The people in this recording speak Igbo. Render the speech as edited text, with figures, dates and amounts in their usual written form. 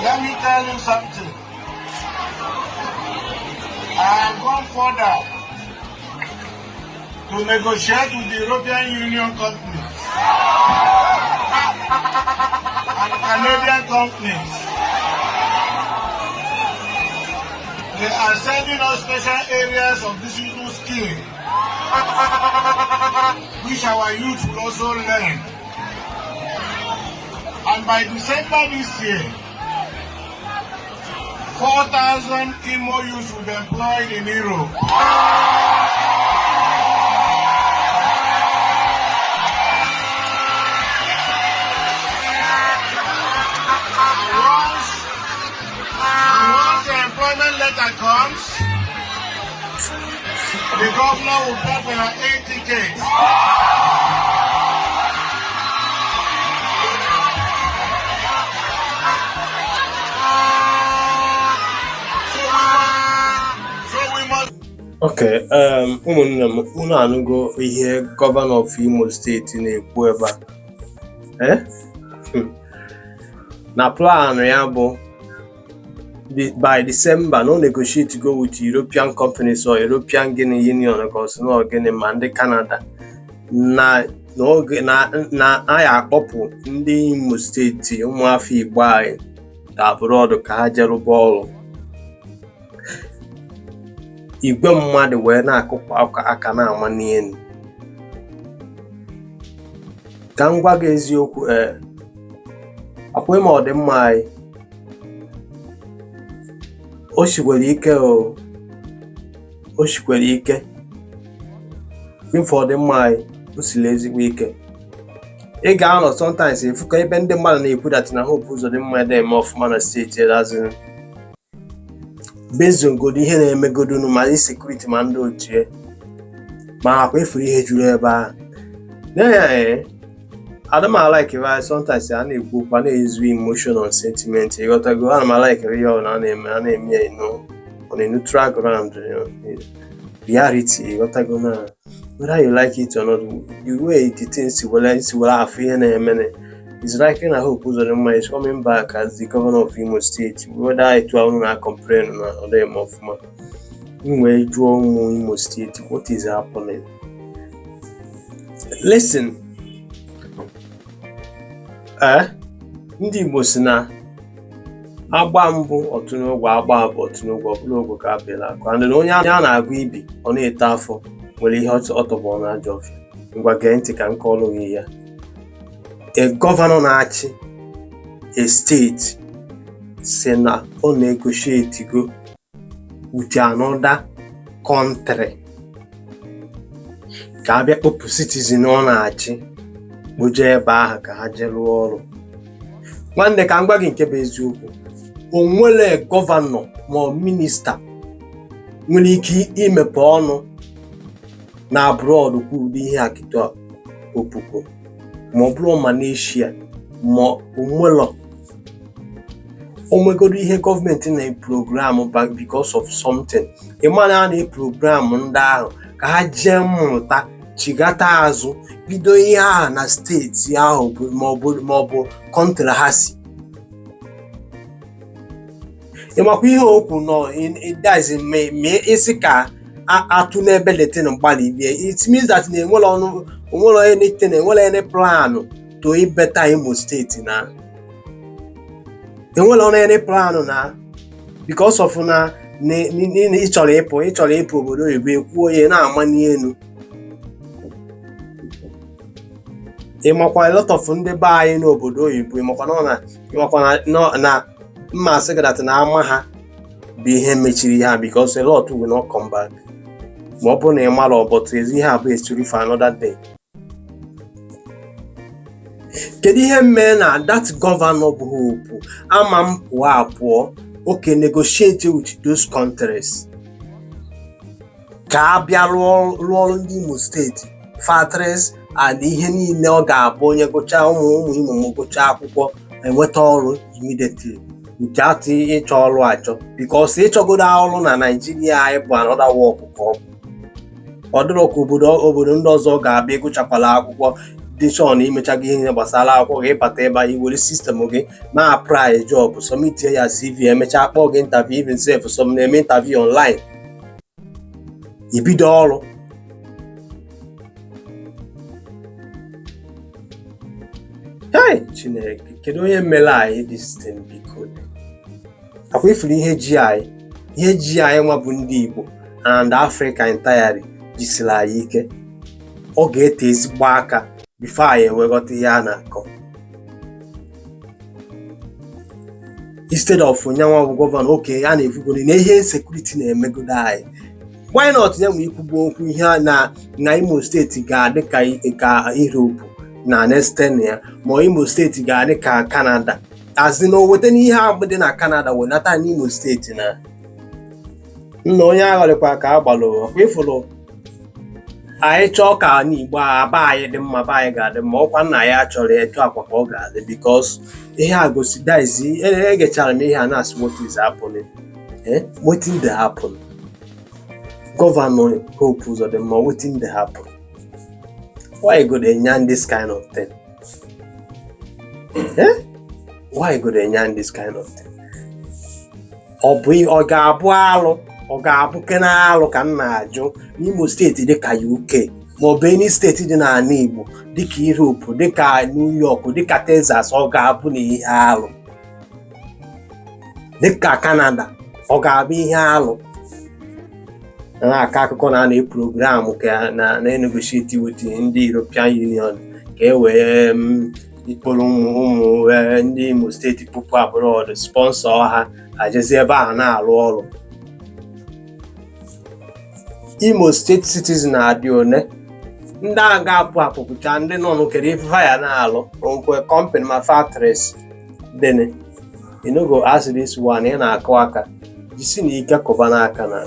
Let me tell you something. I have gone further to negotiate with the European Union companies and Canadian companies. They are sending us special areas of digital skill, which our youth will also learn. And by December this year, 4,000 Imo youths will be employed in Europe. Once the employment letter comes, the governor will pay for your 8 tickets. Okay, ụmụnne m, unu anụgo ihe gọvanọ of Imo steeti na-ekwu ebe a na plan ya bụ by December no negotiate go with European companies or European Union because no gịnị ma ndị Canada na n'oge na anyị akpọpụ ndị Imo steeti ụmụafọ Igbo anyị abroad ka ha jere rụba ọrụ. Igwe mmadụ wee na-akụpụ aka na-ama n'elu. Ka m gwa gị eziokwu, akwa ma ọ dị mma anyị o shikwere ike ife ọ dị mma anyị o siri ezigbo ike. Ị ga-anọ sometimes efuka ebe ndị mmadụ na-ekwu dat na Hope Uzodinma eme ọfụma na steeti azụ bezongodo ihe na-emegodo ma ndị sekuriti ma ndị otu ya ma akwa efuru ihe juru ebe ahụ. Adam like if sometimes I need book and is emotion and sentiment. You got to go and like real and you know on a neutral ground, reality. You got to go now. Whether you like it or not, the way the things will have in a minute. It's like I hope Uzodinma is coming back as the governor of Imo State. Whether I to complain or them of my Imo State, what is happening? Listen. Ndị Igbo si na agba mbụ ọtụnụgwọ agba abụ ọtụnụgwọ ọbụla ogwe ka apịla akụ and onye a na-agụ ibi ọ na-eto afọ nwere ihe ọtọbọ na ajọ ọfịa. Ngwa gee ntị ka m kọọrọ gị ya. Gọvanọ na-achị steeti si na ọ na-negotiate go with another country ka abịa kpọpụ citizen ọ na-achị buje ebe ahụ ka ha jee rụọ ọrụ. Nwanne ka m gwa gị nke bụ eziokwu, o nwere gọvanọ ma minista nwere ike imepe ọnụ na abroad kwuru ihe akịtọ opuko ma ọ bụrụ Malaysia ma onwegodo ihe gọọmenti na-program because of something. Ịmana a na-program ndị ahụ ka ha jee mmụta chigata azụ bido ihe a na steeti ahụ maọbụ kọntrị ha si. Ịmakwa ihe okwu nọ ịdazi mee isi ka atụ n'ebe letin mgbalị bie. It means that na enwere anything, enwere any plan to better Imo steeti na enwere any plan na because of na ịchọrọ ịpụ obodo oyibo ekwuo onye na-ama n'elu. Ịmakwa a lot of ndị be anyị n'obodo oyibo ịmakwa na mmasị gị na ama ha bụ ihe mechiri ha because a lot will not come back. Ma ọ bụrụ na ị mara ọbọtụ ezi ihe abụ story for another day. Kedu ihe mee na that governor bụ Hope ama m pụọ okay negotiate with those countries ka abịa rụọ ọrụ ndị Imo steeti factories and ihe niile ọ ga-abụ onye gụchaa ụmụ Imo ma gụchaa akwụkwọ enweta ọrụ immediately without ịchọ ọrụ achọ because ịchọgodo ọrụ na Nigeria anyị bụ another work ka ọ dịrọ ka obodo ndị ọzọ ga-abịa ịgụchakwala akwụkwọ dị sure na imechago ihe gbasara akwụkwọ gị, ịbata ebe a iwere sistem gị ma apply job, submit ya CV, emechaa kpọọ gị interview, even sef some na-eme interview online, ibido ọrụ. Hey Chineke, kedu onye mere anyị this thing biko? Akwa ifuru ihe ji anyị nwa bụ ndị Igbo and Africa entirely jisiri anyị ike. Ọ ga-ete ezigbo aka bifo anyị enweghọta ihe a na-akọ. Instead of nyanwa bụ gọvanọ oke a na-ekwugoro na ihe sekuriti na-emegodo anyị, why not ya nwe ikwugbo okwu ihe na Imo steeti ga-adị ka Europe na Nesten ya, ma Imo steeti ga-adị ka Canada, azi na o weta n'ihe ahụ dị na Canada wenata n'Imo steeti na nna onye aghalịkwa ka agbalụ. Ọkwa ifụrụ anyị chọọ ka anyị Igbo aba anyị dị mma, ba anyị ga-adị mma, ọkwa nna ya chọrọ etu akwa ka ọ ga-adị, because ihe a gosi daizi egechara m ihe a na-asị what is happening, wetin dey happen. Gọvanọ Hope Uzodinma, wetin dey happen? Why you go dey yarn this kind of thing? Why you go dey yarn this kind of thing? Ọ ga-abụ alụ, ọ ga-abụ kena alụ ka m na-ajụ n'Imo steeti dịka UK maọbụ any steeti dị n'ala Igbo dịka Europe, dịka New York, dịka Texas, ọ ga-abụ na ihe alụ. Dịka Canada, ọ ga-abụ ihe alụ. Na-aka akụkọ na program ka na-negotiate with ndị European Union ka e wee ikporo ụmụ ndị Imo steeti pupu abroad, sponsor ha ajezi ebe ahụ na-alụ ọrụ. Imo steeti citizen adị one, ndị a ga-apụ apụpụcha ndị nọ n'okere ife ya na-alụ nkwe company ma factories dene. You no go ask this one, ị na-akụ aka jisi na ike kụba n'aka na